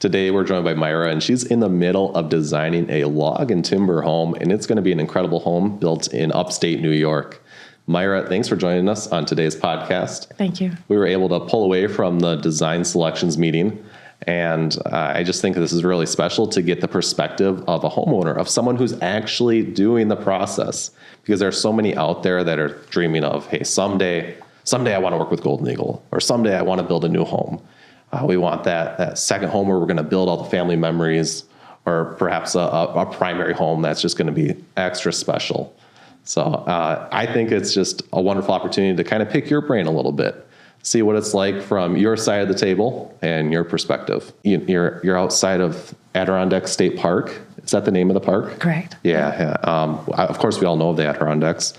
Today we're joined by Myra, and she's in the middle of designing a log and timber home, and it's going to be an incredible home built in upstate New York. Myra, thanks for joining us on today's podcast. Thank you. We were able to pull away from the design selections meeting, and I just think this is really special to get the perspective of a homeowner, of someone who's actually doing the process, because there are so many out there that are dreaming of, hey, someday I want to work with Golden Eagle, or someday I want to build a new home. We want that second home where we're going to build all the family memories, or perhaps a primary home that's just going to be extra special. So I think it's just a wonderful opportunity to kind of pick your brain a little bit, see what it's like from your side of the table and your perspective. You're outside of Adirondack State Park. Is that the name of the park? Correct. Yeah. Of course, we all know the Adirondacks.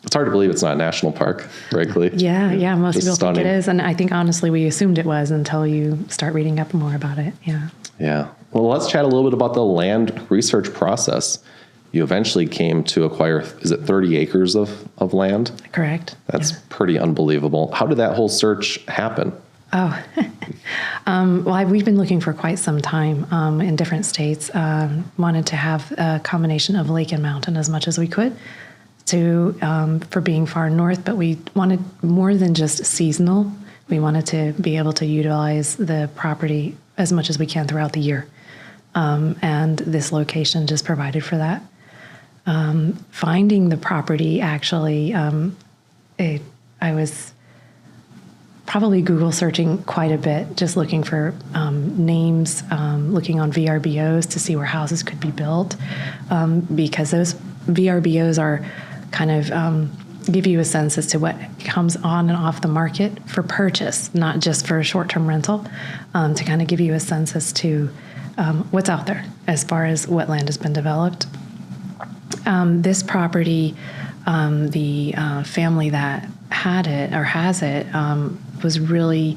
It's hard to believe it's not a national park, frankly. Yeah. Most Just people stunning. think it is. And I think, honestly, we assumed it was until you start reading up more about it. Yeah. Well, let's chat a little bit about the land research process. You eventually came to acquire, is it 30 acres of land? Correct. That's pretty unbelievable. How did that whole search happen? Oh, well, we've been looking for quite some time in different states. Wanted to have a combination of lake and mountain as much as we could for being far north, but we wanted more than just seasonal. We wanted to be able to utilize the property as much as we can throughout the year. And this location just provided for that. Finding the property, actually, I was probably Google searching quite a bit, just looking for names, looking on VRBOs to see where houses could be built, because those VRBOs are kind of give you a sense as to what comes on and off the market for purchase, not just for a short-term rental, to kind of give you a sense as to what's out there as far as what land has been developed. This property, the family that had it or has it was really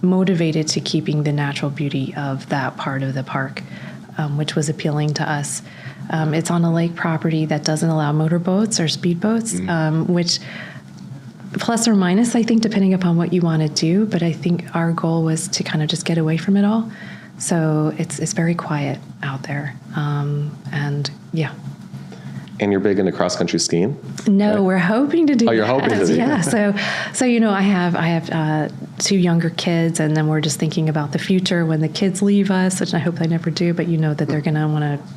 motivated to keeping the natural beauty of that part of the park, which was appealing to us. It's on a lake property that doesn't allow motorboats or speedboats, which plus or minus, I think, depending upon what you want to do. But I think our goal was to kind of just get away from it all. So it's very quiet out there. And yeah. And you're big into cross-country skiing? No, right? We're hoping to do that. Oh, you're hoping to do Yeah. So I have two younger kids, and then we're just thinking about the future when the kids leave us, which I hope they never do, but that they're going to want to,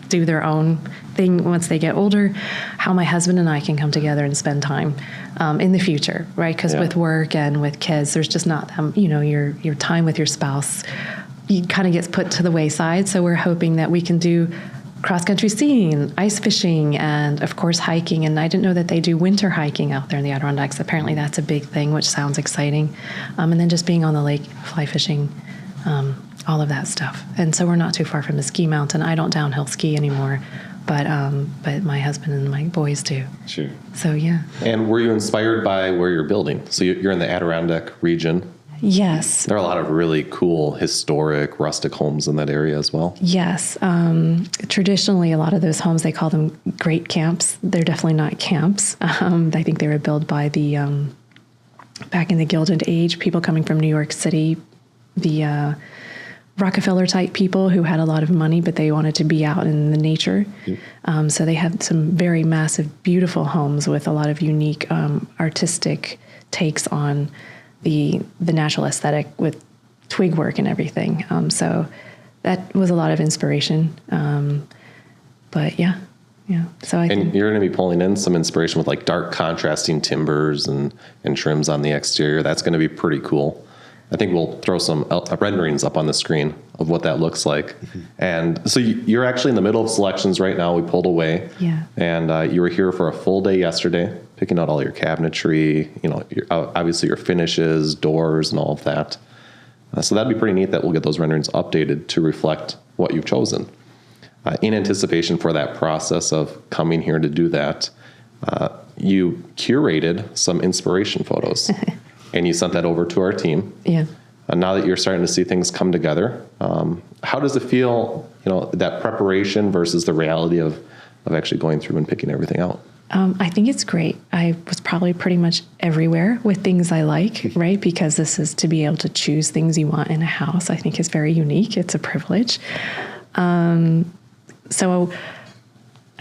do their own thing once they get older, how my husband and I can come together and spend time in the future, right? Because with work and with kids, there's just not your time with your spouse, it kind of gets put to the wayside. So we're hoping that we can do cross-country skiing, ice fishing, and of course hiking. And I didn't know that they do winter hiking out there in the Adirondacks. Apparently that's a big thing, which sounds exciting. And then just being on the lake, fly fishing, all of that stuff. And so we're not too far from the ski mountain. I don't downhill ski anymore, but my husband and my boys do. Sure. So yeah. And were you inspired by where you're building? So you're in the Adirondack region. Yes. There are a lot of really cool, historic, rustic homes in that area as well. Yes. Traditionally, a lot of those homes, they call them great camps. They're definitely not camps. I think they were built by back in the Gilded Age, people coming from New York City, the Rockefeller type people who had a lot of money, but they wanted to be out in the nature. So they had some very massive, beautiful homes with a lot of unique artistic takes on the natural aesthetic with twig work and everything. So that was a lot of inspiration. But yeah. So I think you're going to be pulling in some inspiration with like dark contrasting timbers and trims on the exterior. That's going to be pretty cool. I think we'll throw some renderings up on the screen of what that looks like. Mm-hmm. And so you're actually in the middle of selections right now. We pulled away. Yeah. And you were here for a full day yesterday, picking out all your cabinetry, obviously your finishes, doors, and all of that. So that'd be pretty neat that we'll get those renderings updated to reflect what you've chosen. In anticipation for that process of coming here to do that, you curated some inspiration photos. And you sent that over to our team. Yeah. And now that you're starting to see things come together, how does it feel, that preparation versus the reality of actually going through and picking everything out? I think it's great. I was probably pretty much everywhere with things I like, right? Because this is to be able to choose things you want in a house, I think is very unique. It's a privilege. So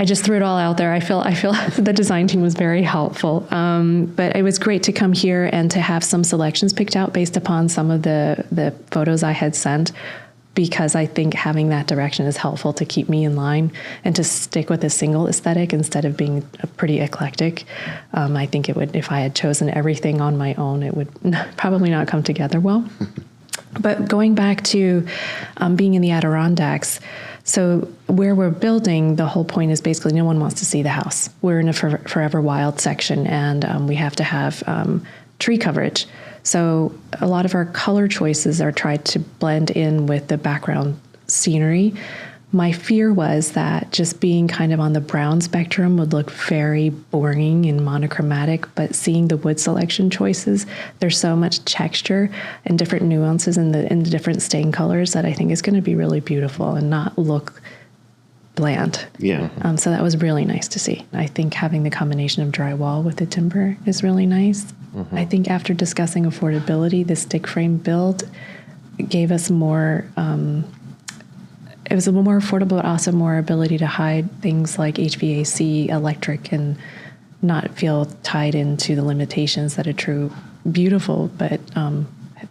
I just threw it all out there. I feel the design team was very helpful. But it was great to come here and to have some selections picked out based upon some of the photos I had sent, because I think having that direction is helpful to keep me in line and to stick with a single aesthetic instead of being pretty eclectic. I think it would, if I had chosen everything on my own, it would probably not come together well. But going back to being in the Adirondacks, so where we're building, the whole point is basically no one wants to see the house. We're in a forever wild section, and we have to have tree coverage. So a lot of our color choices are tried to blend in with the background scenery. My fear was that just being kind of on the brown spectrum would look very boring and monochromatic, but seeing the wood selection choices, there's so much texture and different nuances in the different stain colors that I think is going to be really beautiful and not look bland. Yeah. So that was really nice to see. I think having the combination of drywall with the timber is really nice. Mm-hmm. I think after discussing affordability, the stick frame build gave us more, it was a little more affordable, but also more ability to hide things like HVAC, electric, and not feel tied into the limitations that a true beautiful but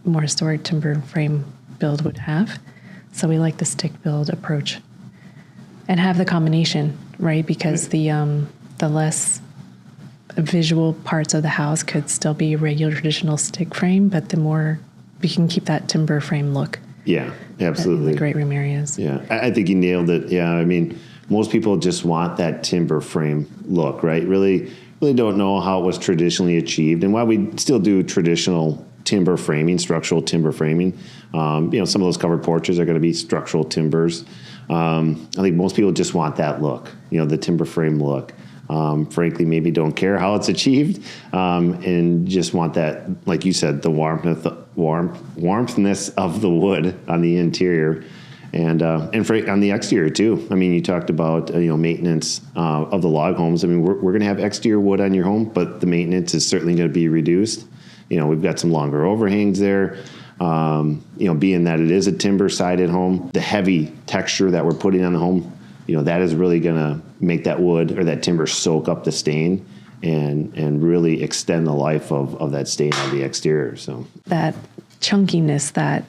more historic timber frame build would have. So we like the stick build approach. And have the combination, right? Because the less visual parts of the house could still be regular traditional stick frame, but the more we can keep that timber frame look. Yeah, absolutely. The great room areas. Yeah, I think you nailed it. Yeah, I mean, most people just want that timber frame look, right? Really don't know how it was traditionally achieved. And while we still do traditional timber framing, structural timber framing, some of those covered porches are going to be structural timbers. I think most people just want that look, the timber frame look. Frankly, maybe don't care how it's achieved, and just want that, like you said, the warmthness of the wood on the interior, and on the exterior too. I mean, you talked about maintenance of the log homes. I mean, we're going to have exterior wood on your home, but the maintenance is certainly going to be reduced. We've got some longer overhangs there. Being that it is a timber sided home, the heavy texture that we're putting on the home, that is really going to make that wood or that timber soak up the stain and really extend the life of that stain on the exterior. So that chunkiness that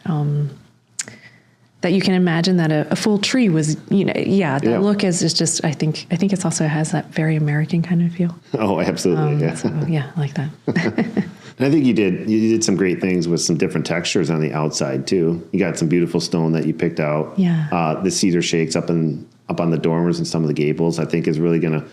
you can imagine that a full tree was, look is just, I think it's also has that very American kind of feel. Oh, absolutely. I like that. And I think you did some great things with some different textures on the outside too. You got some beautiful stone that you picked out. Yeah. The cedar shakes up on the dormers and some of the gables, I think is really gonna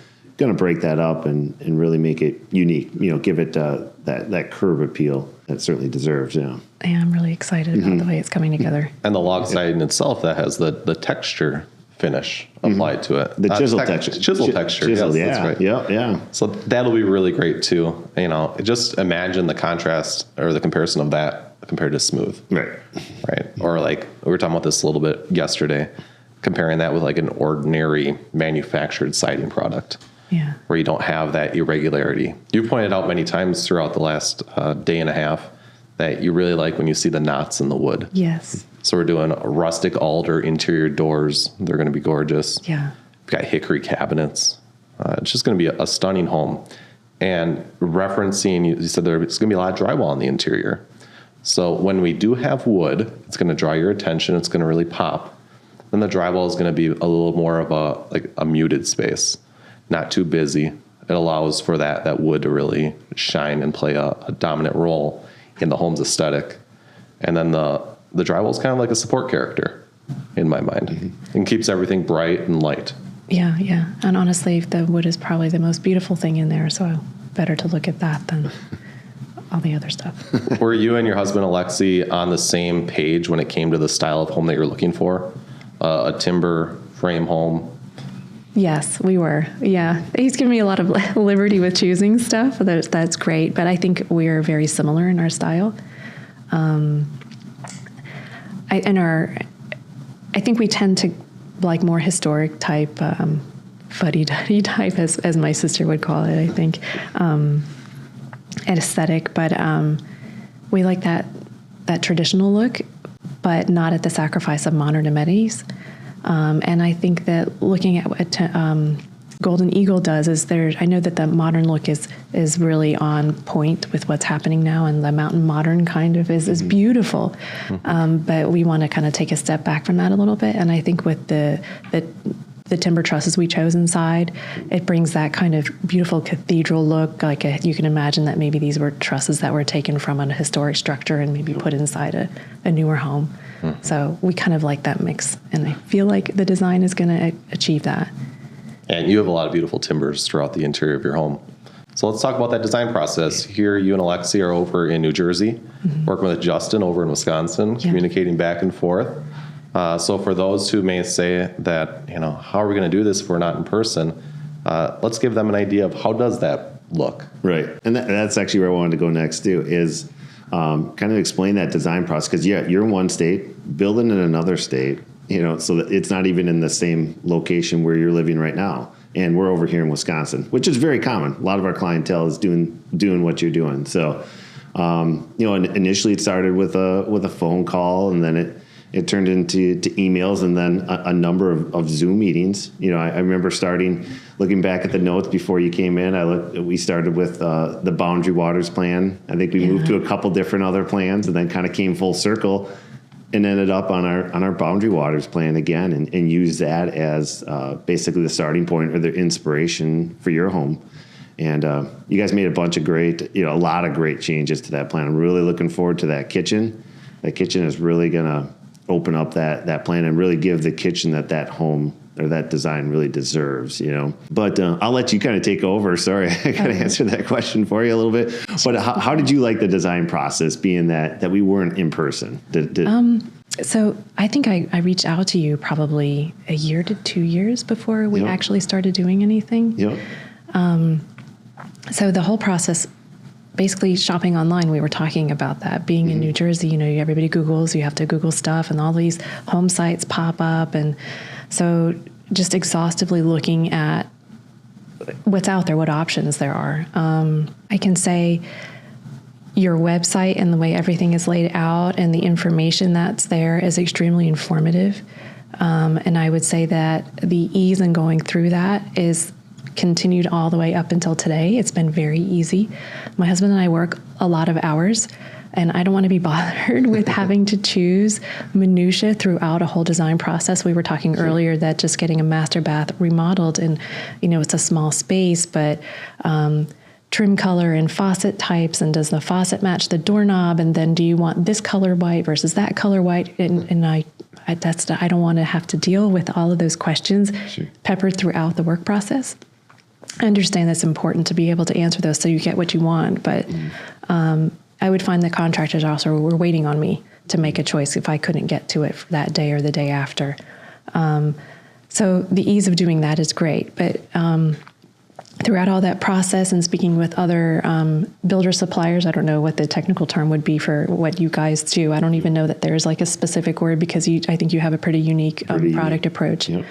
break that up and really make it unique. Give it that curve appeal that certainly deserves. Yeah. Yeah, I'm really excited about the way it's coming together. And the log siding itself that has the texture finish applied to it. The chisel texture. Chisel texture. Chisel, yes, yeah. That's right. Yeah. So that'll be really great too. Just imagine the contrast or the comparison of that compared to smooth. Right. Or like we were talking about this a little bit yesterday, comparing that with like an ordinary manufactured siding product. Yeah. Where you don't have that irregularity. You pointed out many times throughout the last day and a half that you really like when you see the knots in the wood. Yes. So we're doing rustic alder interior doors. They're going to be gorgeous. Yeah. We've got hickory cabinets. It's just going to be a stunning home. And referencing, you said there's going to be a lot of drywall in the interior. So when we do have wood, it's going to draw your attention. It's going to really pop. Then the drywall is going to be a little more of a muted space, not too busy. It allows for that wood to really shine and play a dominant role in the home's aesthetic. And then the drywall is kind of like a support character in my mind, and keeps everything bright and light. Yeah. And honestly, the wood is probably the most beautiful thing in there, so better to look at that than all the other stuff. Were you and your husband, Alexi, on the same page when it came to the style of home that you're looking for? A timber frame home? Yes, we were. Yeah. He's given me a lot of liberty with choosing stuff. That's great. But I think we're very similar in our style. I think we tend to like more historic type fuddy-duddy type, as my sister would call it, I think, aesthetic. But we like that traditional look, but not at the sacrifice of modern amenities. And I think that looking at what Golden Eagle does is I know that the modern look is really on point with what's happening now, and the mountain modern kind of is beautiful. But we want to kind of take a step back from that a little bit. And I think with the timber trusses we chose inside, it brings that kind of beautiful cathedral look. Like you can imagine that maybe these were trusses that were taken from a historic structure and maybe put inside a newer home. So we kind of like that mix, and I feel like the design is going to achieve that. And you have a lot of beautiful timbers throughout the interior of your home. So let's talk about that design process. Here, you and Alexi are over in New Jersey, working with Justin over in Wisconsin, communicating back and forth. So for those who may say that, how are we going to do this if we're not in person? Let's give them an idea of how does that look? Right. And that's actually where I wanted to go next too, is kind of explain that design process. Because you're in one state, building in another state, so that it's not even in the same location where you're living right now. And we're over here in Wisconsin, which is very common. A lot of our clientele is doing what you're doing. So, initially it started with a phone call, and then it turned into emails, and then a number of Zoom meetings. I remember looking back at the notes before you came in. We started with the Boundary Waters plan. I think we moved to a couple different other plans, and then kind of came full circle and ended up on our Boundary Waters plan again, and used that as basically the starting point or the inspiration for your home. And you guys made a lot of great changes to that plan. I'm really looking forward to that kitchen. That kitchen is really going to open up that plan and really give the kitchen that home or that design really deserves, But I'll let you kind of take over. Sorry, I got to answer that question for you a little bit. But how did you like the design process, being that we weren't in person? So I think I reached out to you probably a year to 2 years before we actually started doing anything. Yep. So the whole process, basically shopping online, we were talking about that. Being in New Jersey, everybody Googles, you have to Google stuff, and all these home sites pop up. And so just exhaustively looking at what's out there, what options there are. I can say your website and the way everything is laid out and the information that's there is extremely informative. And I would say that the ease in going through that is continued all the way up until today. It's been very easy. My husband and I work a lot of hours, and I don't want to be bothered with having to choose minutia throughout a whole design process. We were talking earlier that just getting a master bath remodeled, and it's a small space, but trim color and faucet types, and does the faucet match the doorknob, and then do you want this color white versus that color white? And I don't want to have to deal with all of those questions peppered throughout the work process. I understand that's important to be able to answer those so you get what you want, but I would find that contractors also were waiting on me to make a choice if I couldn't get to it for that day or the day after. So the ease of doing that is great, but throughout all that process and speaking with other builder suppliers, I don't know what the technical term would be for what you guys do. I don't even know that there's like a specific word, because I think you have a pretty unique product approach. Yep.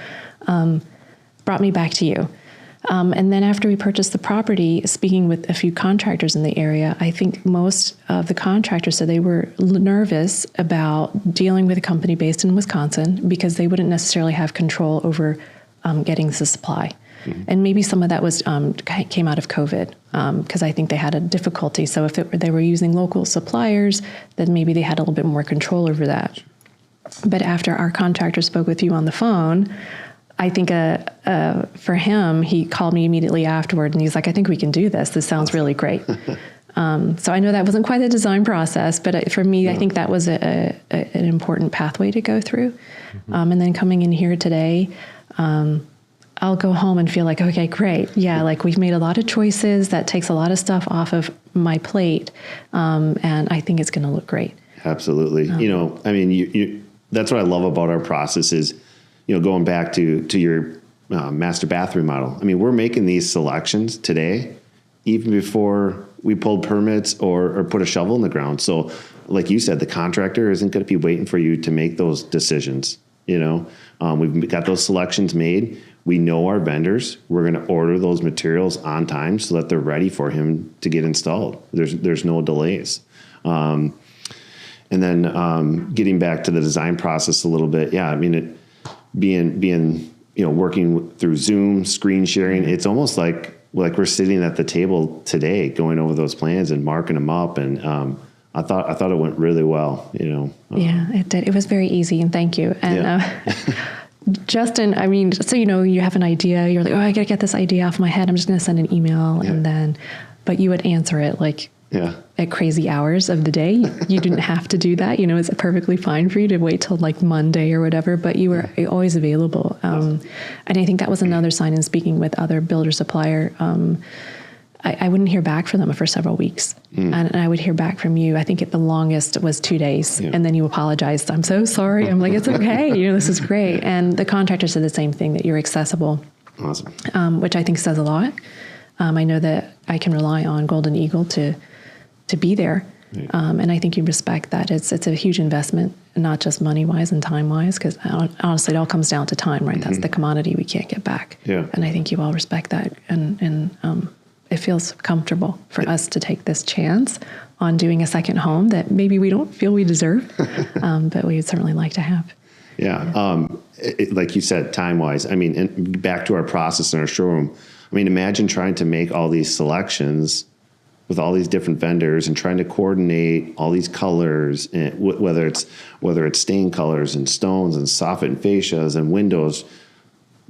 Brought me back to you. And then after we purchased the property, speaking with a few contractors in the area, I think most of the contractors said they were nervous about dealing with a company based in Wisconsin because they wouldn't necessarily have control over getting the supply. And maybe some of that was came out of COVID, because I think they had a difficulty. So if they were using local suppliers, then maybe they had a little bit more control over that. But after our contractor spoke with you on the phone, I think for him, he called me immediately afterward, and he's like, I think we can do this. This sounds really great. So I know that wasn't quite a design process, but for me, I think that was an important pathway to go through. And then coming in here today, I'll go home and feel like, okay, great. Yeah, like we've made a lot of choices. That takes a lot of stuff off of my plate. And I think it's going to look great. Absolutely. That's what I love about our process is, going back to your master bath remodel. We're making these selections today, even before we pulled permits or put a shovel in the ground. So like you said, the contractor isn't going to be waiting for you to make those decisions. We've got those selections made. we know our vendors. We're going to order those materials on time so that they're ready for him to get installed. There's no delays. And then getting back to the design process a little bit, yeah, I mean, being working through Zoom, screen sharing, it's almost like we're sitting at the table today, going over those plans and marking them up. And I thought it went really well. Yeah, it did. It was very easy, and thank you. And Justin, I mean, so you have an idea. You're like, oh, I got to get this idea off my head. I'm just going to send an email, but you would answer it like at crazy hours of the day. You didn't have to do that. It's perfectly fine for you to wait till like Monday or whatever, but you were always available. And I think that was another sign in speaking with other builder supplier. I wouldn't hear back from them for several weeks. And I would hear back from you. I think at the longest was 2 days. Yeah. And then you apologized. I'm so sorry. I'm like, it's okay. This is great. And the contractor said the same thing, that you're accessible. Awesome. Which I think says a lot. I know that I can rely on Golden Eagle to be there. Right. And I think you respect that. It's a huge investment, not just money-wise and time-wise, because honestly, it all comes down to time, right? Mm-hmm. That's the commodity we can't get back. Yeah. And I think you all respect that. And it feels comfortable for us to take this chance on doing a second home that maybe we don't feel we deserve, but we would certainly like to have. Yeah. Like you said, time-wise, I mean, and back to our process in our showroom, I mean, imagine trying to make all these selections with all these different vendors and trying to coordinate all these colors, and whether it's stain colors and stones and soffit and fascias and windows,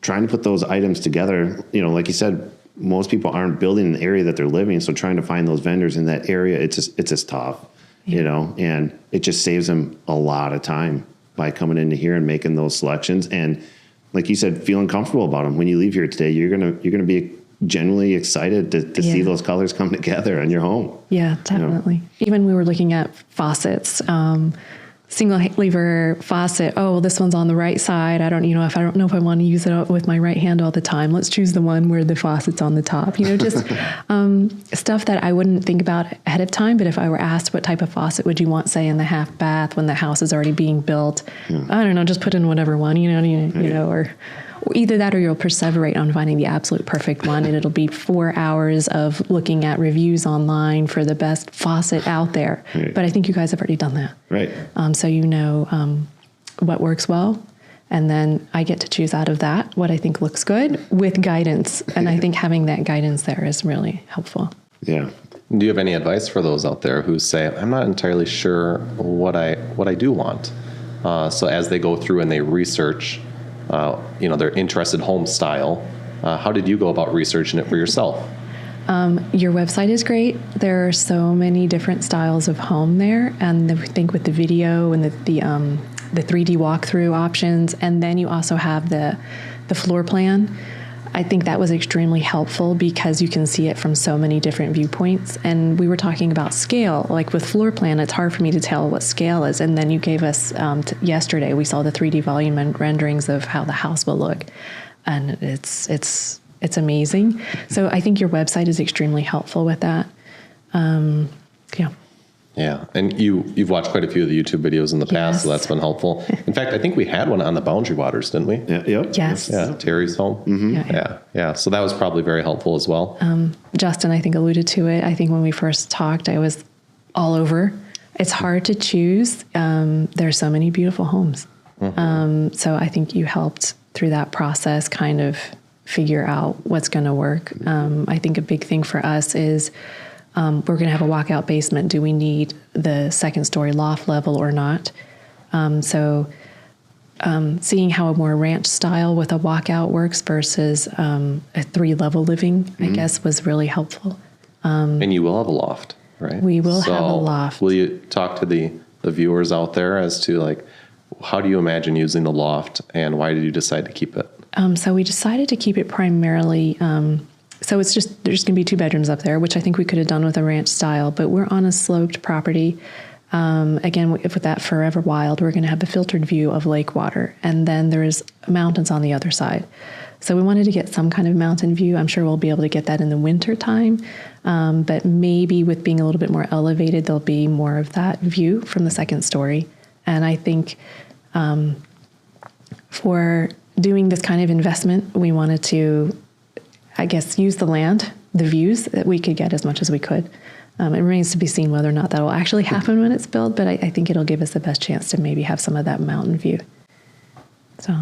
trying to put those items together. Like you said, most people aren't building in the area that they're living, so trying to find those vendors in that area, it's just tough, and it just saves them a lot of time by coming into here and making those selections. And like you said, feeling comfortable about them. When you leave here today, you're gonna be genuinely excited to see those colors come together in your home. Yeah, definitely. Even we were looking at faucets, single lever faucet. Oh, well, this one's on the right side. I don't know if I want to use it with my right hand all the time. Let's choose the one where the faucet's on the top. Just stuff that I wouldn't think about ahead of time. But if I were asked what type of faucet would you want, say in the half bath when the house is already being built, I don't know, just put in whatever one. Or either that or you'll perseverate on finding the absolute perfect one, and it'll be 4 hours of looking at reviews online for the best faucet out there. Right. But I think you guys have already done that. Right. So what works well, and then I get to choose out of that what I think looks good with guidance. And I think having that guidance there is really helpful. Yeah. Do you have any advice for those out there who say, I'm not entirely sure what I do want? So as they go through and they research their interested home style, how did you go about researching it for yourself? Your website is great. There are so many different styles of home there, and I think with the video and the 3D walkthrough options, and then you also have the floor plan. I think that was extremely helpful because you can see it from so many different viewpoints. And we were talking about scale, like with floor plan, it's hard for me to tell what scale is. And then you gave us, yesterday, we saw the 3D volume renderings of how the house will look. And it's amazing. So I think your website is extremely helpful with that. Yeah, and you've watched quite a few of the YouTube videos in the past, so that's been helpful. In fact, I think we had one on the Boundary Waters, didn't we? Yeah. Yep. Yes. Yeah, Terry's home. Mm-hmm. Yeah. So that was probably very helpful as well. Justin, I think, alluded to it. I think when we first talked, I was all over. It's hard to choose. There are so many beautiful homes. Mm-hmm. So I think you helped through that process kind of figure out what's going to work. I think a big thing for us is we're going to have a walkout basement. Do we need the second story loft level or not? Seeing how a more ranch style with a walkout works versus a 3-level living, I guess, was really helpful. And you will have a loft, right? We will have a loft. Will you talk to the viewers out there as to how do you imagine using the loft, and why did you decide to keep it? So we decided to keep it primarily. So there's going to be 2 bedrooms up there, which I think we could have done with a ranch style, but we're on a sloped property. Again, with that Forever Wild, we're going to have a filtered view of lake water, and then there's mountains on the other side. So we wanted to get some kind of mountain view. I'm sure we'll be able to get that in the winter time, but maybe with being a little bit more elevated, there'll be more of that view from the second story. And I think for doing this kind of investment, we wanted to, I guess, use the land, the views that we could get as much as we could. It remains to be seen whether or not that will actually happen when it's built, but I think it'll give us the best chance to maybe have some of that mountain view. So.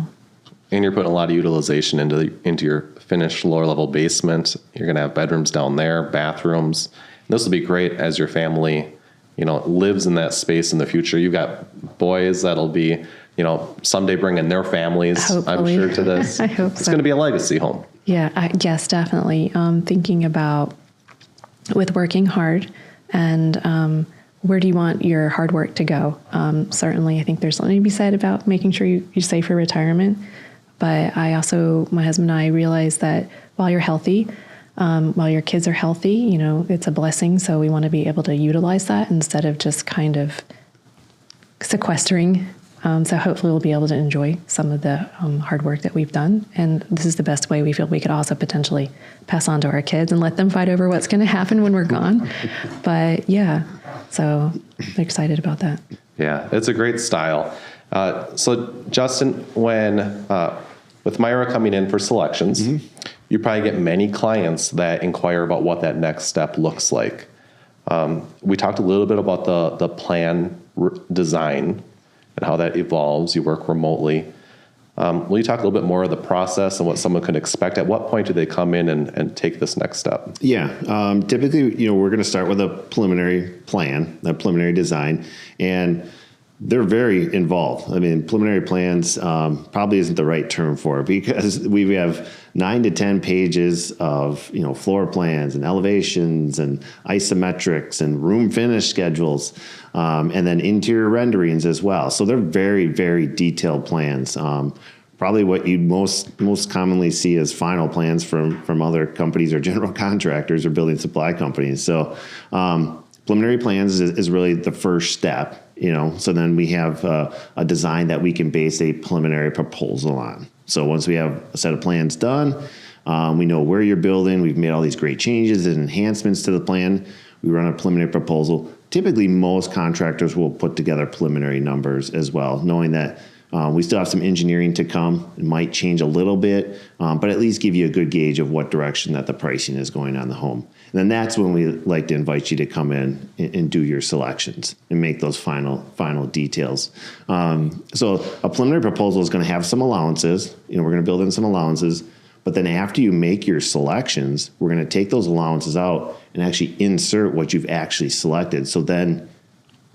And you're putting a lot of utilization into your finished lower level basement. You're going to have bedrooms down there, bathrooms. And this will be great as your family, lives in that space in the future. You've got boys that'll be, someday bringing their families, Hopefully. I'm sure, to this. I hope It's so. going to be a legacy home. Yeah, yes, definitely. Thinking about with working hard and where do you want your hard work to go? Certainly, I think there's something to be said about making sure you save for retirement. But my husband and I realize that while you're healthy, while your kids are healthy, it's a blessing. So we want to be able to utilize that instead of just kind of sequestering. So hopefully we'll be able to enjoy some of the hard work that we've done. And this is the best way we feel we could also potentially pass on to our kids and let them fight over what's going to happen when we're gone. But yeah, so I'm excited about that. Yeah, it's a great style. So Justin, when with Myra coming in for selections, you probably get many clients that inquire about what that next step looks like. We talked a little bit about the plan design and how that evolves. You work remotely. Will you talk a little bit more of the process and what someone can expect? At what point do they come in and take this next step? Yeah. Typically, we're going to start with a preliminary plan, a preliminary design, and they're very involved. I mean, preliminary plans probably isn't the right term for it because we have 9 to 10 pages of, floor plans and elevations and isometrics and room finish schedules, and then interior renderings as well. So they're very, very detailed plans. Probably what you'd most commonly see as final plans from other companies or general contractors or building supply companies. So preliminary plans is really the first step. So then we have a design that we can base a preliminary proposal on. So once we have a set of plans done, we know where you're building, we've made all these great changes and enhancements to the plan, we run a preliminary proposal. Typically, most contractors will put together preliminary numbers as well, knowing that we still have some engineering to come. It might change a little bit, but at least give you a good gauge of what direction that the pricing is going on the home. And then that's when we like to invite you to come in and do your selections and make those final details. So a preliminary proposal is going to have some allowances. We're going to build in some allowances. But then after you make your selections, we're going to take those allowances out and actually insert what you've actually selected. So then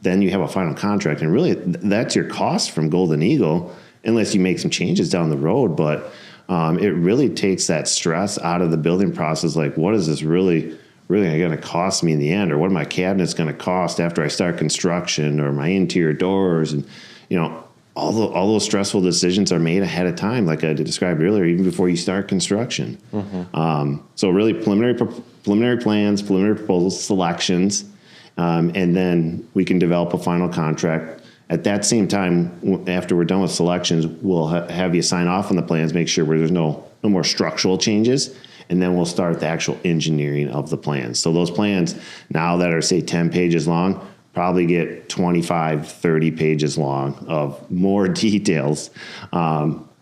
you have a final contract. And really, that's your cost from Golden Eagle, unless you make some changes down the road. But it really takes that stress out of the building process. Like, what is this really going to cost me in the end? Or what are my cabinets going to cost after I start construction, or my interior doors? And, all those stressful decisions are made ahead of time, like I described earlier, even before you start construction. So really preliminary plans, preliminary proposals, selections, and then we can develop a final contract. At that same time, after we're done with selections, we'll have you sign off on the plans, make sure there's no more structural changes, and then we'll start the actual engineering of the plans. So those plans, now that are, say, 10 pages long, probably get 25, 30 pages long of more details,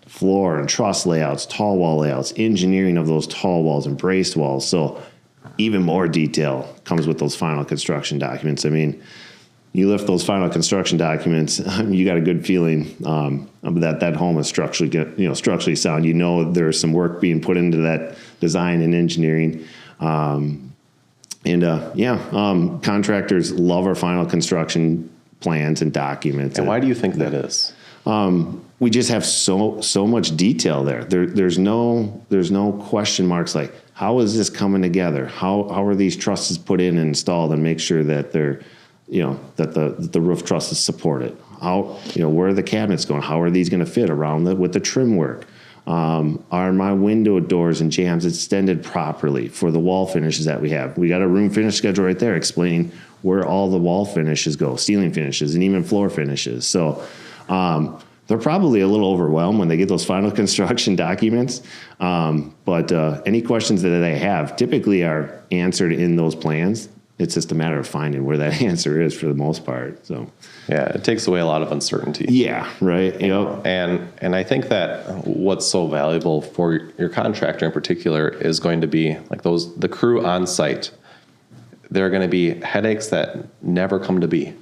floor and truss layouts, tall wall layouts, engineering of those tall walls and braced walls. So even more detail comes with those final construction documents. I mean, you lift those final construction documents, you got a good feeling that home is structurally sound. There's some work being put into that design and engineering. Contractors love our final construction plans and documents. And why do you think that is? We just have so much detail there. There's no question marks like, how is this coming together? How are these trusses put in and installed, and make sure that they're, that the roof trusses support it? Where are the cabinets going? How are these going to fit around with the trim work? Are my window doors and jambs extended properly for the wall finishes that we have? We got a room finish schedule right there explaining where all the wall finishes go, ceiling finishes, and even floor finishes. So they're probably a little overwhelmed when they get those final construction documents. But any questions that they have typically are answered in those plans. It's just a matter of finding where that answer is for the most part. So, yeah, it takes away a lot of uncertainty. yeah, right. Yep. And I think that what's so valuable for your contractor in particular is going to be like the crew on site. There are going to be headaches that never come to be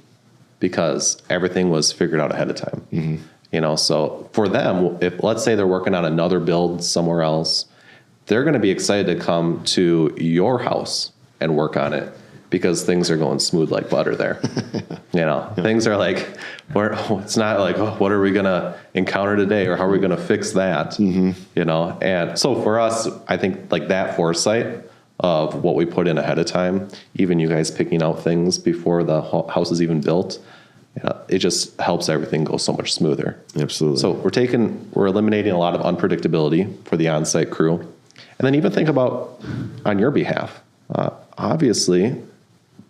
because everything was figured out ahead of time. Mm-hmm. So for them, if let's say they're working on another build somewhere else, they're going to be excited to come to your house and work on it because things are going smooth like butter there. Things are like, it's not like, oh, what are we going to encounter today or how are we going to fix that? Mm-hmm. And so for us, I think like that foresight of what we put in ahead of time, even you guys picking out things before the house is even built, it just helps everything go so much smoother. Absolutely. So we're eliminating a lot of unpredictability for the on-site crew. And then even think about on your behalf. Obviously,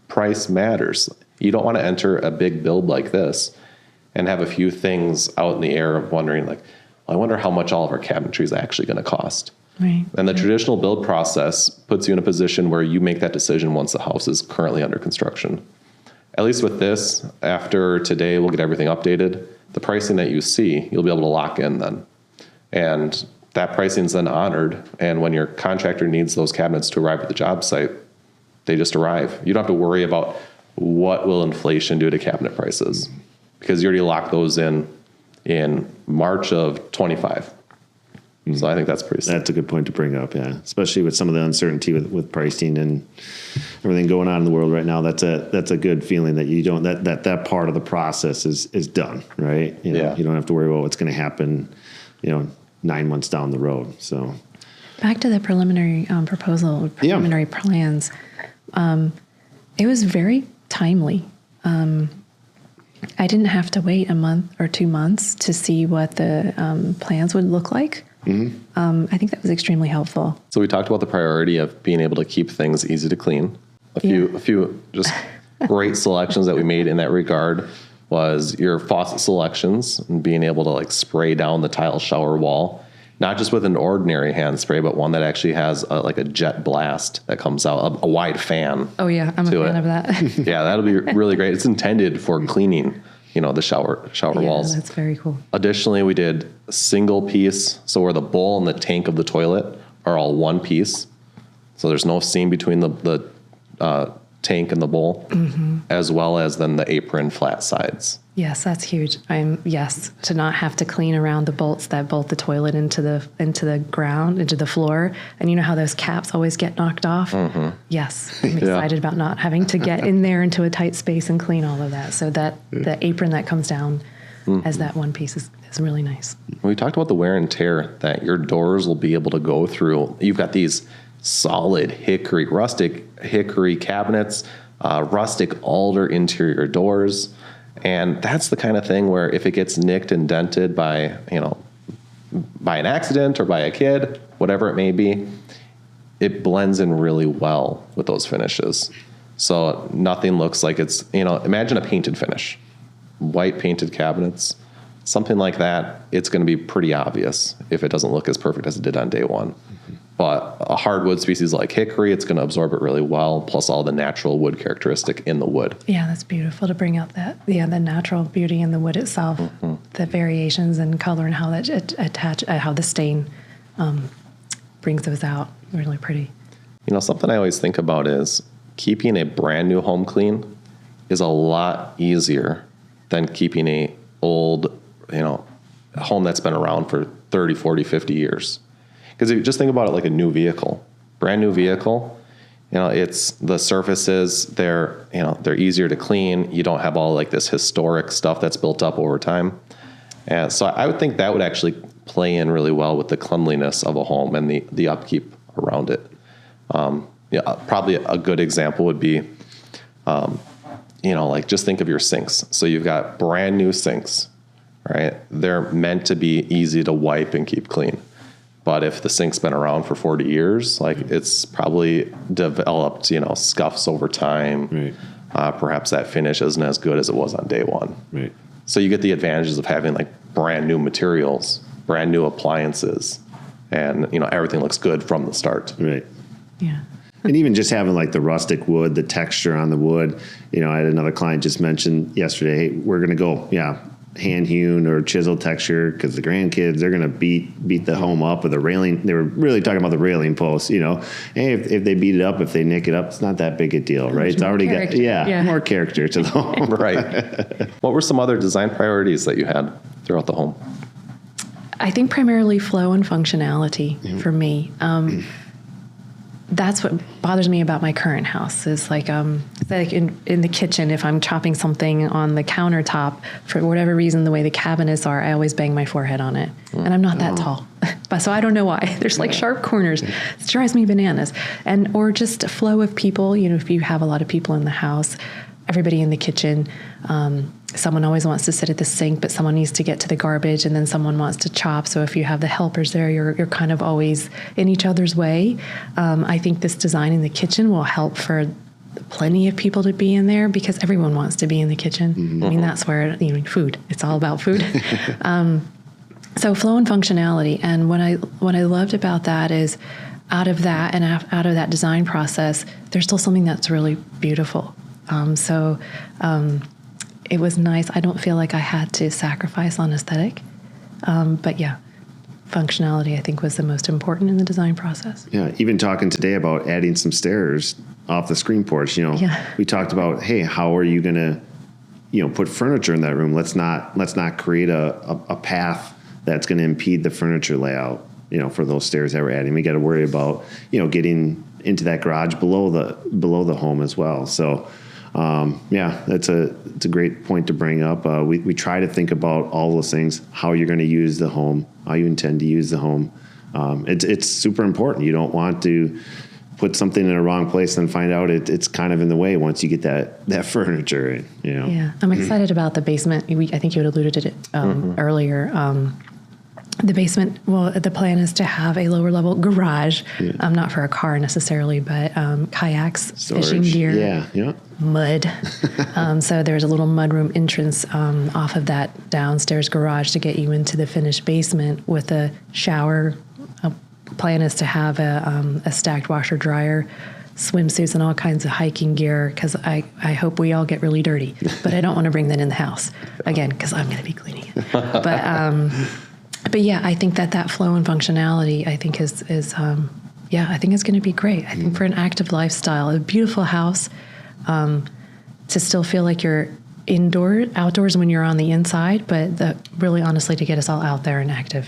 price matters. You don't want to enter a big build like this and have a few things out in the air of wondering like, well, I wonder how much all of our cabinetry is actually going to cost. Right. And the traditional build process puts you in a position where you make that decision once the house is currently under construction. At least with this, after today, we'll get everything updated. The pricing that you see, you'll be able to lock in then. And that pricing is then honored. And when your contractor needs those cabinets to arrive at the job site, they just arrive. You don't have to worry about what will inflation do to cabinet prices because you already locked those in March of 25. So I think that's pretty simple. That's a good point to bring up, yeah. Especially with some of the uncertainty with pricing and everything going on in the world right now. That's a good feeling that you don't that part of the process is done, right? You don't have to worry about what's going to happen, 9 months down the road. So back to the preliminary preliminary plans. It was very timely. I didn't have to wait a month or 2 months to see what the plans would look like. Mm-hmm. I think that was extremely helpful. So we talked about the priority of being able to keep things easy to clean. A few just great selections that we made in that regard was your faucet selections and being able to like spray down the tile shower wall, not just with an ordinary hand spray, but one that actually has a jet blast that comes out, a wide fan. Oh yeah, I'm a fan of that. Yeah, that'll be really great. It's intended for cleaning, the shower walls. Yeah, that's very cool. Additionally, we did a single piece, so where the bowl and the tank of the toilet are all one piece. So there's no seam between the tank and the bowl, as well as then the apron flat sides. Yes, that's huge. To not have to clean around the bolts that bolt the toilet into the ground, into the floor. And you know how those caps always get knocked off? Mm-hmm. Yes, I'm excited about not having to get in there into a tight space and clean all of that. So that the apron that comes down as that one piece is really nice. We talked about the wear and tear that your doors will be able to go through. You've got these solid rustic hickory cabinets, rustic alder interior doors. And that's the kind of thing where if it gets nicked and dented by an accident or by a kid, whatever it may be, it blends in really well with those finishes. So nothing looks like it's, imagine a painted finish, white painted cabinets, something like that. It's going to be pretty obvious if it doesn't look as perfect as it did on day one. But a hardwood species like hickory, it's going to absorb it really well, plus all the natural wood characteristic in the wood. Yeah, that's beautiful to bring out the natural beauty in the wood itself, the variations in color and how that how the stain brings those out. Really pretty. Something I always think about is keeping a brand new home clean is a lot easier than keeping a old, home that's been around for 30, 40, 50 years. Because if you just think about it like a new vehicle, brand new vehicle, it's the surfaces, they're easier to clean. You don't have all like this historic stuff that's built up over time. And so I would think that would actually play in really well with the cleanliness of a home and the upkeep around it. Probably a good example would be, like just think of your sinks. So you've got brand new sinks, right? They're meant to be easy to wipe and keep clean. But if the sink's been around for 40 years, like it's probably developed, scuffs over time. Right. Perhaps that finish isn't as good as it was on day one. Right. So you get the advantages of having like brand new materials, brand new appliances, and everything looks good from the start. Right. Yeah. And even just having like the rustic wood, the texture on the wood. You know, I had another client just mentioned yesterday, hey, we're going to go, hand hewn or chisel texture because the grandkids, they're going to beat the home up with a railing. They were really talking about the railing posts, you know. Hey, if they beat it up, if they nick it up, it's not that big a deal, right? It's already character. got more character to the home. Right. What were some other design priorities that you had throughout the home? I think primarily flow and functionality for me. That's what bothers me about my current house is like in the kitchen, if I'm chopping something on the countertop, for whatever reason, the way the cabinets are, I always bang my forehead on it. And I'm not that tall. But so I don't know why. There's like sharp corners. It drives me bananas. Or just a flow of people, you know, if you have a lot of people in the house, everybody in the kitchen, someone always wants to sit at the sink, but someone needs to get to the garbage, and then someone wants to chop. So if you have the helpers there, you're kind of always in each other's way. I think this design in the kitchen will help for plenty of people to be in there because everyone wants to be in the kitchen. I mean, that's where, you know, food. It's all about food. So flow and functionality. And what I loved about that is out of that and out of that design process, there's still something that's really beautiful. It was nice. I don't feel like I had to sacrifice on aesthetic. But yeah, functionality I think was the most important in the design process. Yeah, even talking today about adding some stairs off the screen porch, you know, we talked about, hey, how are you going to, you know, put furniture in that room? Let's not create a path that's going to impede the furniture layout, you know, for those stairs that we're adding. We got to worry about, you know, getting into that garage below the home as well. So, it's a great point to bring up. We try to think about all those things, how you're going to use the home, how you intend to use the home. It's super important. You don't want to put something in a wrong place and find out it's kind of in the way once you get that furniture, you know. Yeah, I'm excited about the basement. I think you had alluded to it earlier. The basement, well, the plan is to have a lower level garage, not for a car necessarily, but kayaks, Storage. fishing gear, mud. So there's a little mudroom entrance off of that downstairs garage to get you into the finished basement with a shower. Plan is to have a stacked washer dryer, swimsuits, and all kinds of hiking gear because I hope we all get really dirty, but I don't want to bring that in the house again because I'm going to be cleaning it. But yeah, I think that flow and functionality, I think is I think it's going to be great. I think for an active lifestyle, a beautiful house, to still feel like you're outdoors when you're on the inside, but really honestly to get us all out there and active.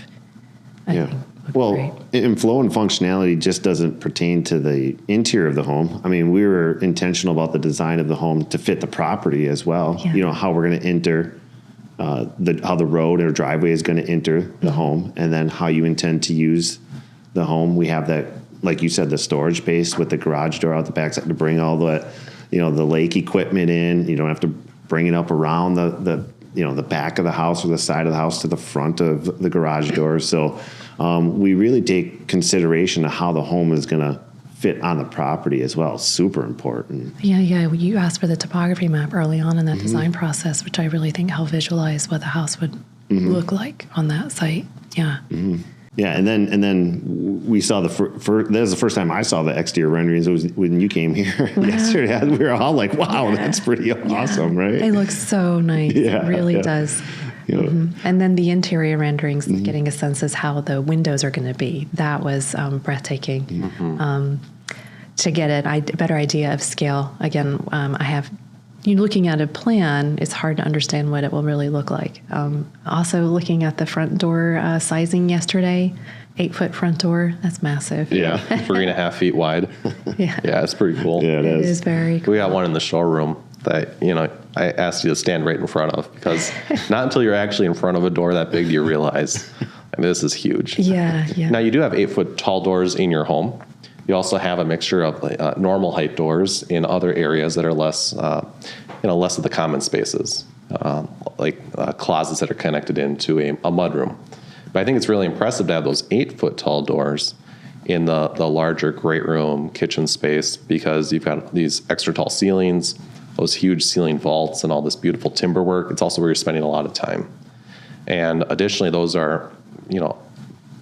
I think would be great. And flow and functionality just doesn't pertain to the interior of the home. I mean, we were intentional about the design of the home to fit the property as well. Yeah. You know, how we're going to enter. How the road or driveway is going to enter the home, and then how you intend to use the home. We have that, like you said, the storage space with the garage door out the back to bring all the, you know, the lake equipment in. You don't have to bring it up around the back of the house or the side of the house to the front of the garage door. So we really take consideration of how the home is going to fit on the property as well. Super important. Yeah. You asked for the topography map early on in that design process, which I really think helped visualize what the house would look like on that site. Yeah. Yeah, and then we saw that was the first time I saw the exterior renderings. It was when you came here yesterday. We were all like, "Wow, that's pretty awesome, right?" It looks so nice. It really does. Yeah. And then the interior renderings, getting a sense as how the windows are going to be. That was breathtaking. To get a better idea of scale. Again, looking at a plan, it's hard to understand what it will really look like. Also, looking at the front door sizing yesterday, 8-foot front door, that's massive. Yeah, 3.5 feet wide. Yeah, it's pretty cool. Yeah, it is very cool. We got one in the showroom that, you know, I asked you to stand right in front of because not until you're actually in front of a door that big do you realize, I mean, this is huge. Yeah. Now, you do have 8-foot tall doors in your home. You also have a mixture of normal height doors in other areas that are less of the common spaces, like closets that are connected into a mudroom. But I think it's really impressive to have those 8-foot tall doors in the larger great room kitchen space because you've got these extra tall ceilings, those huge ceiling vaults, and all this beautiful timber work. It's also where you're spending a lot of time. And additionally, those are, you know,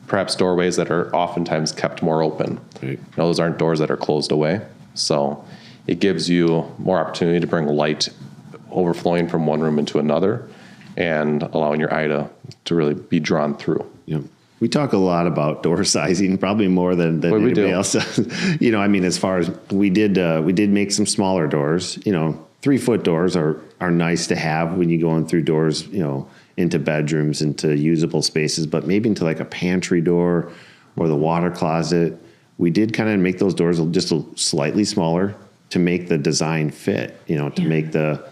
perhaps doorways that are oftentimes kept more open. Right. You know, those aren't doors that are closed away. So it gives you more opportunity to bring light overflowing from one room into another and allowing your eye to really be drawn through. Yep. We talk a lot about door sizing, probably more than anybody else does. You know, I mean, as far as we did make some smaller doors. You know, 3-foot doors are nice to have when you're going through doors, you know, into bedrooms, into usable spaces, but maybe into like a pantry door or the water closet. We did kind of make those doors just slightly smaller to make the design fit, you know, to make the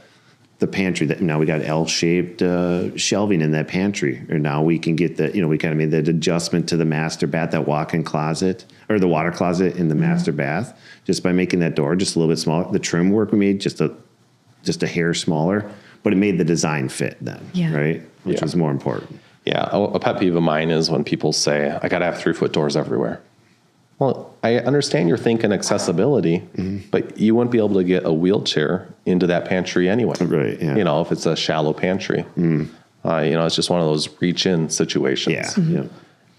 pantry that now we got L-shaped shelving in that pantry, or now we can get the, you know, we kind of made that adjustment to the master bath, that walk-in closet or the water closet in the master bath, just by making that door just a little bit smaller. The trim work we made just a hair smaller, but it made the design fit then, right? Which was more important. Yeah, a pet peeve of mine is when people say, I got to have 3-foot doors everywhere. Well, I understand you're thinking accessibility, but you wouldn't be able to get a wheelchair into that pantry anyway. Right, yeah. You know, if it's a shallow pantry. You know, it's just one of those reach-in situations. Yeah.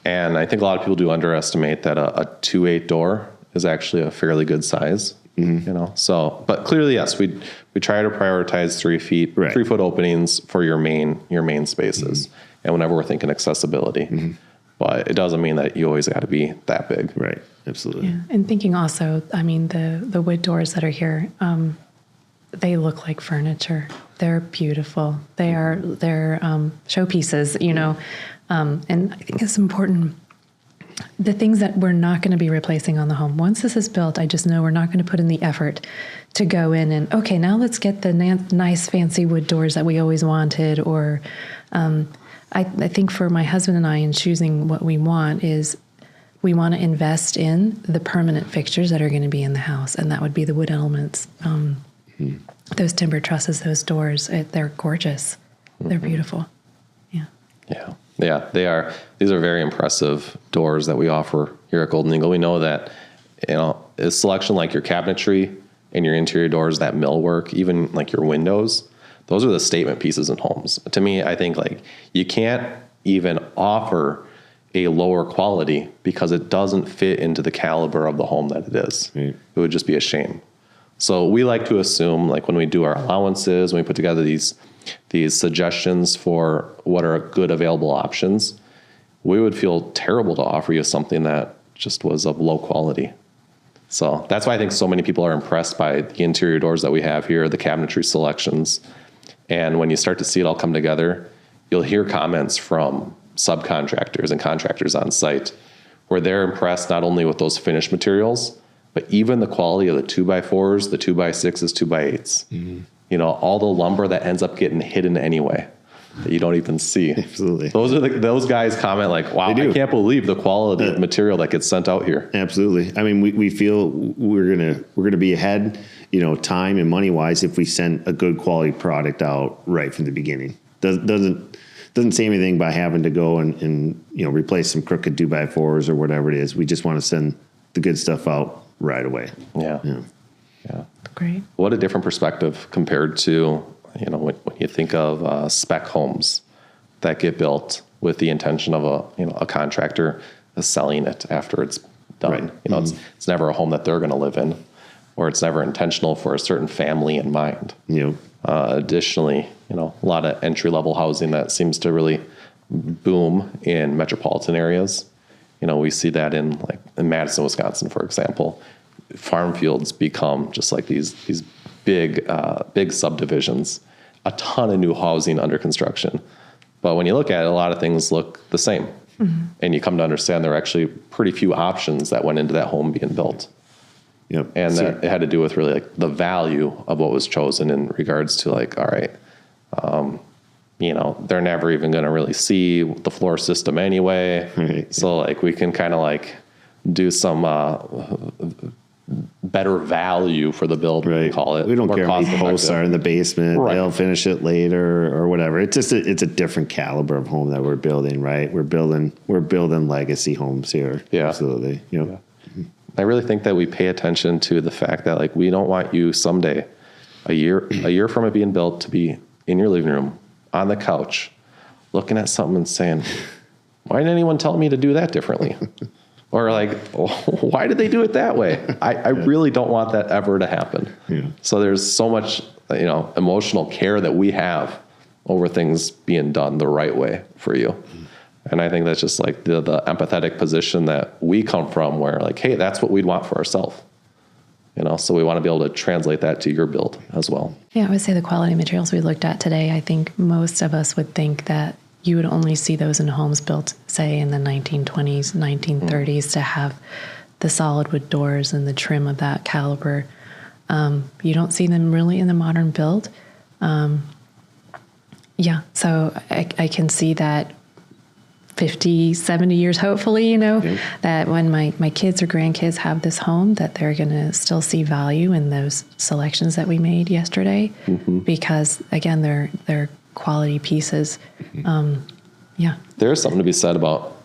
And I think a lot of people do underestimate that a 2.8 door is actually a fairly good size. You know, so, but clearly, yes, we try to prioritize 3 feet, 3-foot openings for your main spaces. And whenever we're thinking accessibility. But it doesn't mean that you always got to be that big. Right. Absolutely. Yeah. And thinking also, I mean, the wood doors that are here, they look like furniture. They're beautiful. They're showpieces, you know. And I think it's important. The things that we're not going to be replacing on the home. Once this is built, I just know we're not going to put in the effort to go in and, okay, now let's get the nice fancy wood doors that we always wanted, or I think for my husband and I, in choosing what we want, is we want to invest in the permanent fixtures that are going to be in the house, and that would be the wood elements. Those timber trusses, those doors, they're gorgeous. They're beautiful. Yeah, they are. These are very impressive doors that we offer here at Golden Eagle. We know that, you know, a selection like your cabinetry and your interior doors, that millwork, even like your windows, those are the statement pieces in homes. To me, I think like you can't even offer a lower quality because it doesn't fit into the caliber of the home that it is. It would just be a shame. So we like to assume, like when we do our allowances, when we put together these suggestions for what are good available options, we would feel terrible to offer you something that just was of low quality. So that's why I think so many people are impressed by the interior doors that we have here, the cabinetry selections. And when you start to see it all come together, you'll hear comments from subcontractors and contractors on site where they're impressed not only with those finished materials, but even the quality of the 2x4s, the 2x6s, 2x8s. You know, all the lumber that ends up getting hidden anyway that you don't even see. Absolutely. Those guys comment like, wow, I can't believe the quality of material that gets sent out here. Absolutely. I mean, we feel we're gonna be ahead, you know, time and money wise if we send a good quality product out right from the beginning. Doesn't say anything by having to go and you know, replace some crooked 2x4s or whatever it is. We just want to send the good stuff out right away. Yeah. Great. What a different perspective compared to, you know, when you think of spec homes that get built with the intention of a contractor selling it after it's done. Right. You know, it's never a home that they're going to live in, or it's never intentional for a certain family in mind. Additionally, you know, a lot of entry-level housing that seems to really boom in metropolitan areas. You know, we see that in Madison, Wisconsin, for example. Farm fields become just like these big subdivisions, a ton of new housing under construction. But when you look at it, a lot of things look the same. And you come to understand there are actually pretty few options that went into that home being built. And that it had to do with really like the value of what was chosen in regards to like, all right, you know, they're never even going to really see the floor system anyway. So like we can kind of like do some better value for the build, we call it. We don't care if the posts are in the basement. They'll finish it later or whatever. It's just it's a different caliber of home that we're building, right? We're building legacy homes here. Absolutely. I really think that we pay attention to the fact that like we don't want you someday, a year from it being built, to be in your living room on the couch looking at something and saying, why didn't anyone tell me to do that differently? Or like, why did they do it that way? I really don't want that ever to happen. Yeah. So there's so much, emotional care that we have over things being done the right way for you. And I think that's just like the empathetic position that we come from, where like, hey, that's what we'd want for ourselves. So we want to be able to translate that to your build as well. Yeah, I would say the quality materials we looked at today, I think most of us would think that you would only see those in homes built, say, in the 1920s, 1930s, to have the solid wood doors and the trim of that caliber. You don't see them really in the modern build. So I can see that 50, 70 years, hopefully, that when my kids or grandkids have this home, that they're going to still see value in those selections that we made yesterday, because, again, they're quality pieces. There's something to be said about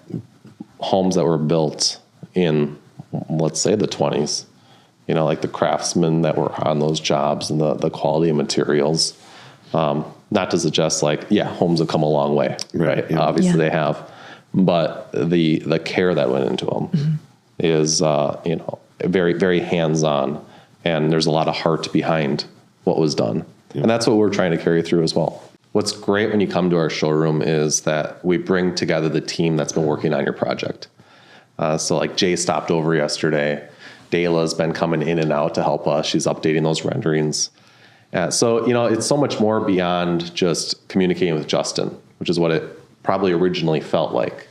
homes that were built in, let's say, the 20s, like the craftsmen that were on those jobs and the quality of materials. Not to suggest homes have come a long way, right? Yeah. Obviously they have, but the care that went into them is, very, very hands-on, and there's a lot of heart behind what was done. Yeah. And that's what we're trying to carry through as well. What's great when you come to our showroom is that we bring together the team that's been working on your project. So like Jay stopped over yesterday. Dayla's been coming in and out to help us. She's updating those renderings. So it's so much more beyond just communicating with Justin, which is what it probably originally felt like.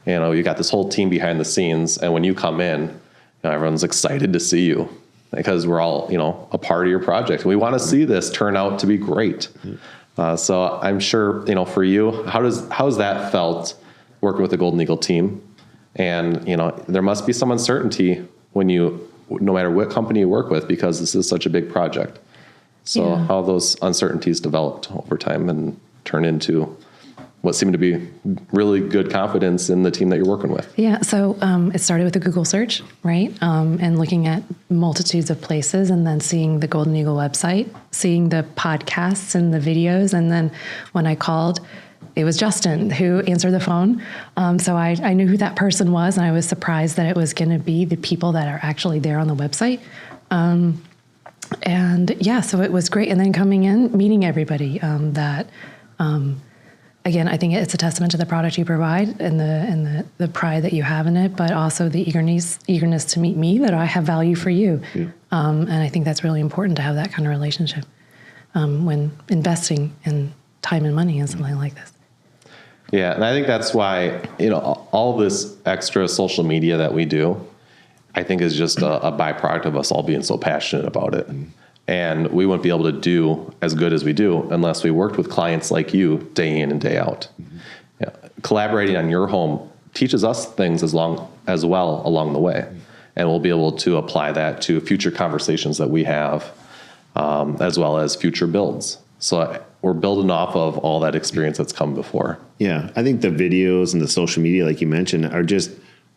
You got this whole team behind the scenes, and when you come in, everyone's excited to see you because we're all, a part of your project. We want to see this turn out to be great. So I'm sure, for you, how's that felt working with the Golden Eagle team? And, there must be some uncertainty when no matter what company you work with, because this is such a big project. So how those uncertainties developed over time and turn into what seemed to be really good confidence in the team that you're working with. Yeah, so it started with a Google search, right? And looking at multitudes of places, and then seeing the Golden Eagle website, seeing the podcasts and the videos. And then when I called, it was Justin who answered the phone. So I knew who that person was, and I was surprised that it was going to be the people that are actually there on the website. So it was great. And then coming in, meeting everybody again, I think it's a testament to the product you provide and the pride that you have in it, but also the eagerness to meet me, that I have value for you. Yeah. And I think that's really important to have that kind of relationship when investing in time and money in something like this. Yeah, and I think that's why, all this extra social media that we do, I think is just a byproduct of us all being so passionate about it. And we wouldn't be able to do as good as we do unless we worked with clients like you day in and day out. Collaborating on your home teaches us things as well along the way. And we'll be able to apply that to future conversations that we have, as well as future builds. So we're building off of all that experience that's come before. Yeah, I think the videos and the social media, like you mentioned, are just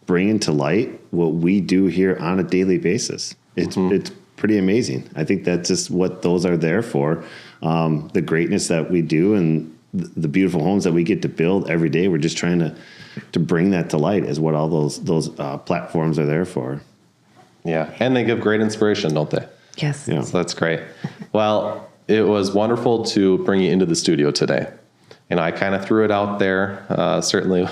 bringing to light what we do here on a daily basis. It's pretty amazing. I think that's just what those are there for. The greatness that we do and the beautiful homes that we get to build every day. We're just trying to bring that to light, is what all those platforms are there for. Yeah, and they give great inspiration, don't they? Yes. Yeah. So that's great. Well, it was wonderful to bring you into the studio today. I kind of threw it out there. Certainly,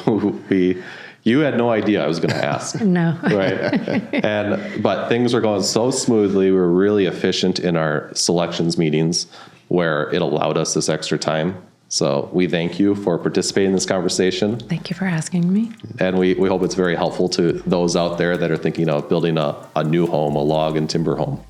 you had no idea I was going to ask. No. Right. But things were going so smoothly. We were really efficient in our selections meetings, where it allowed us this extra time. So we thank you for participating in this conversation. Thank you for asking me. And we hope it's very helpful to those out there that are thinking of building a new home, a log and timber home.